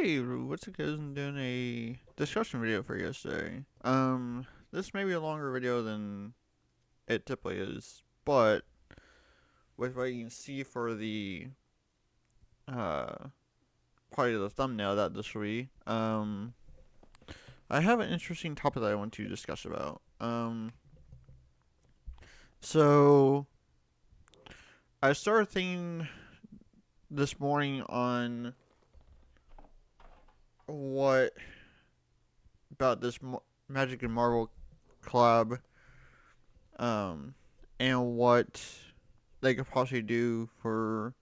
Hey, what's it guys? I'm doing a discussion video for yesterday. This may be a longer video than it typically is, but with what you can see for the uh part of the thumbnail that this will be, I have an interesting topic that I want to discuss about. So I started thinking this morning on what about this Magic and Marvel collab, um, and what they could possibly do for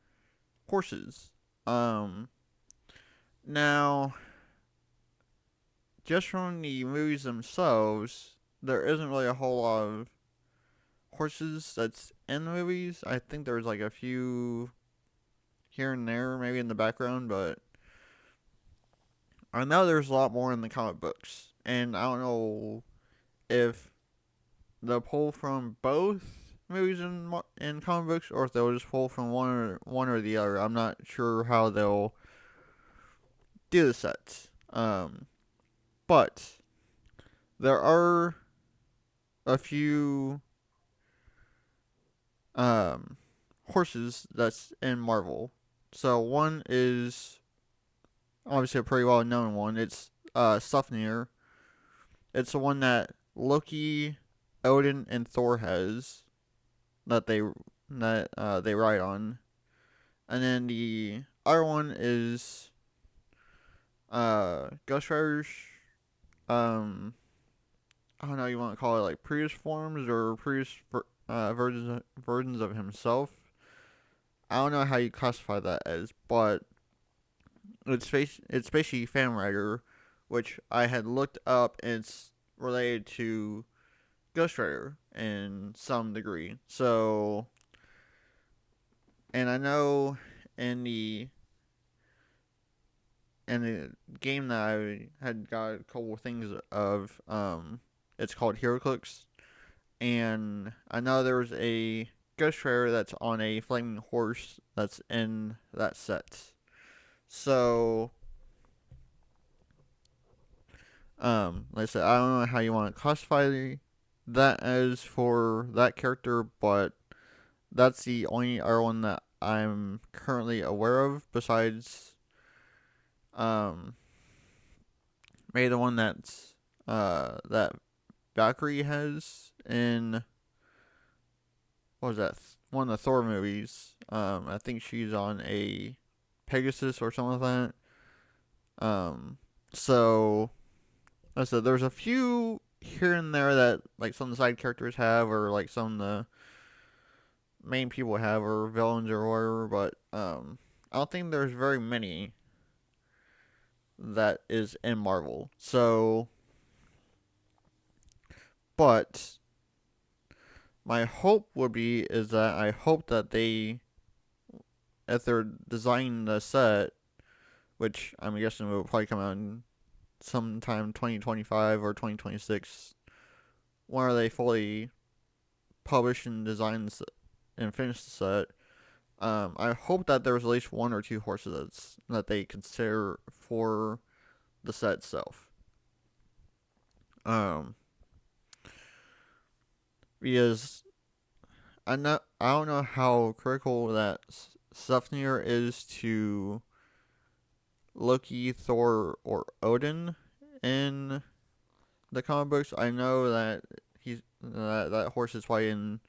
horses. Um, Now, just from the movies themselves, there isn't really a whole lot of horses that's in the movies. I think there's like a few here and there, maybe in the background, but I know there's a lot more in the comic books. And I don't know if they'll pull from both movies and comic books, or if they'll just pull from one or the other. I'm not sure how they'll do the sets. But there are a few um horses that's in Marvel. So one is obviously a pretty well known one. It's Sufnir. It's the one that Loki, Odin, and Thor has that they ride on. And then the other one is Ghost Rider's um I don't know, you want to call it like previous forms or previous versions of himself. I don't know how you classify that as, but it's basically Fan Rider, which I had looked up, and it's related to Ghost Rider in some degree. So, and I know in the in the game that I had got a couple of things of, it's called HeroClix, and I know there was a Ghost Rider that's on a flaming horse that's in that set. So, like I said, I don't know how you want to classify that as for that character, but that's the only other one that I'm currently aware of besides, um, maybe the one that Valkyrie has in, what was that? One of the Thor movies. I think she's on a Pegasus or something like that. So like I said, there's a few here and there that like some of the side characters have, or like some of the main people have, or villains or whatever. But I don't think there's very many that is in Marvel. So, but my hope would be is that I hope that they, if they're designing the set, which I'm guessing will probably come out in sometime 2025 or 2026, when they fully publish and design and finish the set. I hope that there's at least one or two horses that they consider for the set itself. Um, because I don't know how critical that Sufnir is to Loki, Thor, or Odin in the comic books. I know that that horse is probably in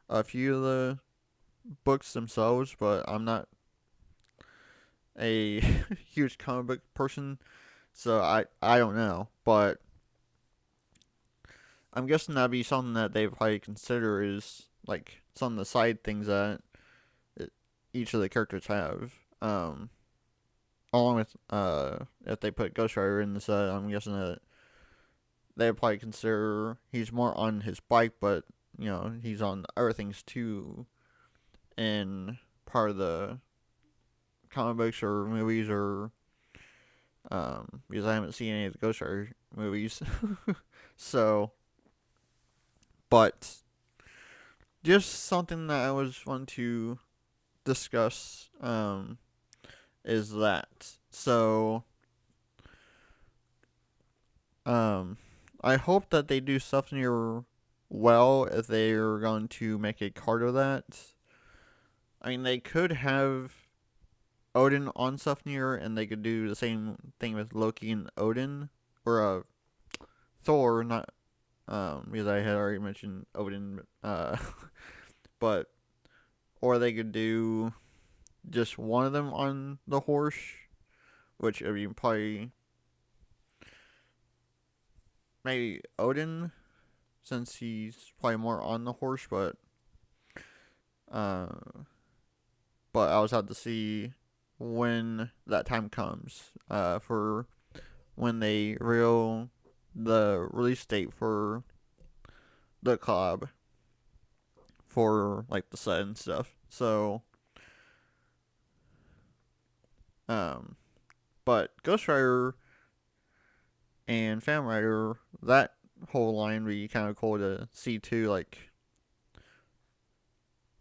a few of the books themselves, but I'm not a huge comic book person, so I don't know. But I'm guessing that'd be something that they probably consider is like some of the side things that each of the characters have. Along with if they put Ghost Rider in the set, I'm guessing that they would probably consider he's more on his bike, but he's on other things too in part of the comic books or movies, or because I haven't seen any of the Ghost Rider movies. So, but just something that I was wanting to discuss is that. So, I hope that they do Sufnir well if they're going to make a card of that. I mean, they could have Odin on Sufnir, and they could do the same thing with Loki and Odin, or Thor, not because I had already mentioned Odin, but or they could do just one of them on the horse, which I mean probably maybe Odin, since he's probably more on the horse, uh, but I was have to see when that time comes, for when they reveal the release date for the collab for like the set and stuff. So, um, but Ghost Rider and Fan Rider, that whole line would be kind of cool to see too. Like,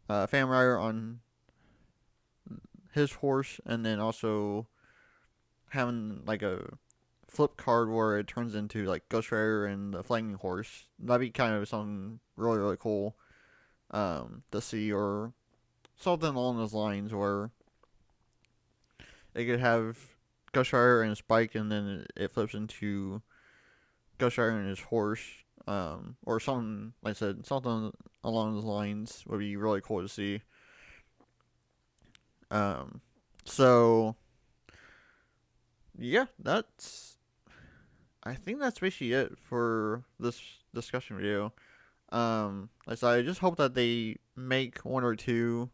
Fan Rider on his horse, and then also having like a flip card where it turns into like Ghost Rider and the Flaming Horse. That'd be kind of something really really cool, to see, or something along those lines where it could have Ghost Rider and his bike, and then it flips into Ghost Rider and his horse, or something like I said, something along those lines would be really cool to see. So yeah, I think that's basically it for this discussion video. Like I said, I just hope that they make one or two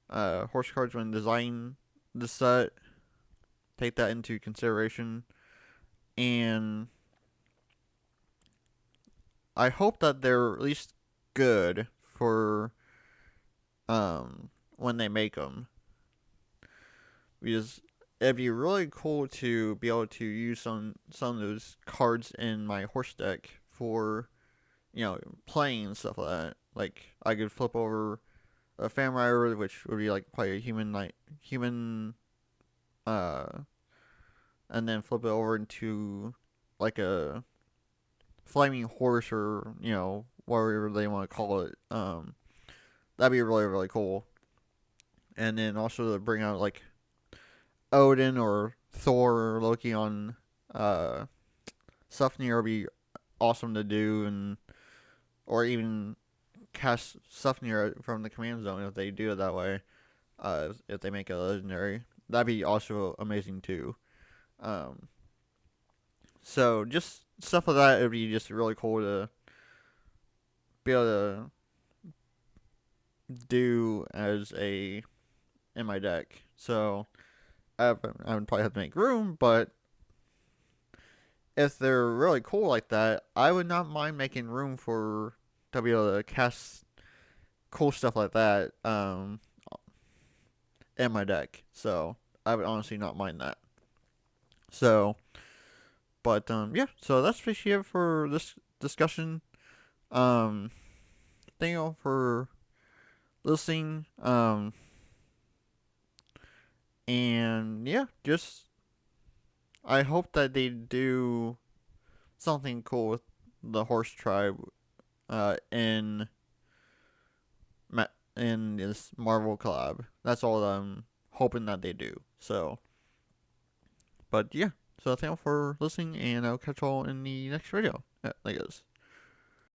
horse cards when designing the set. Take that into consideration, and I hope that they're at least good for when they make them, because it'd be really cool to be able to use some of those cards in my horse deck for playing and stuff like that. Like I could flip over a Fan Rider, which would be like probably a human, uh, and then flip it over into like a flaming horse, or whatever they want to call it. That'd be really really cool. And then also to bring out like Odin or Thor or Loki on Sufnir would be awesome to do, and or even cast Sufnir from the command zone if they do it that way. If they make a legendary, that'd be also amazing too. Um, so just stuff like that would be just really cool to be able to do as a in my deck. So I would probably have to make room, but if they're really cool like that, I would not mind making room for to be able to cast cool stuff like that in my deck. So I would honestly not mind that. So, but yeah. So that's basically it for this discussion. Thank you all for listening. And yeah, just I hope that they do something cool with the horse tribe in in this Marvel collab. That's all I'm hoping that they do. So, but yeah. So thank you all for listening, and I'll catch you all in the next video. Yeah, I guess.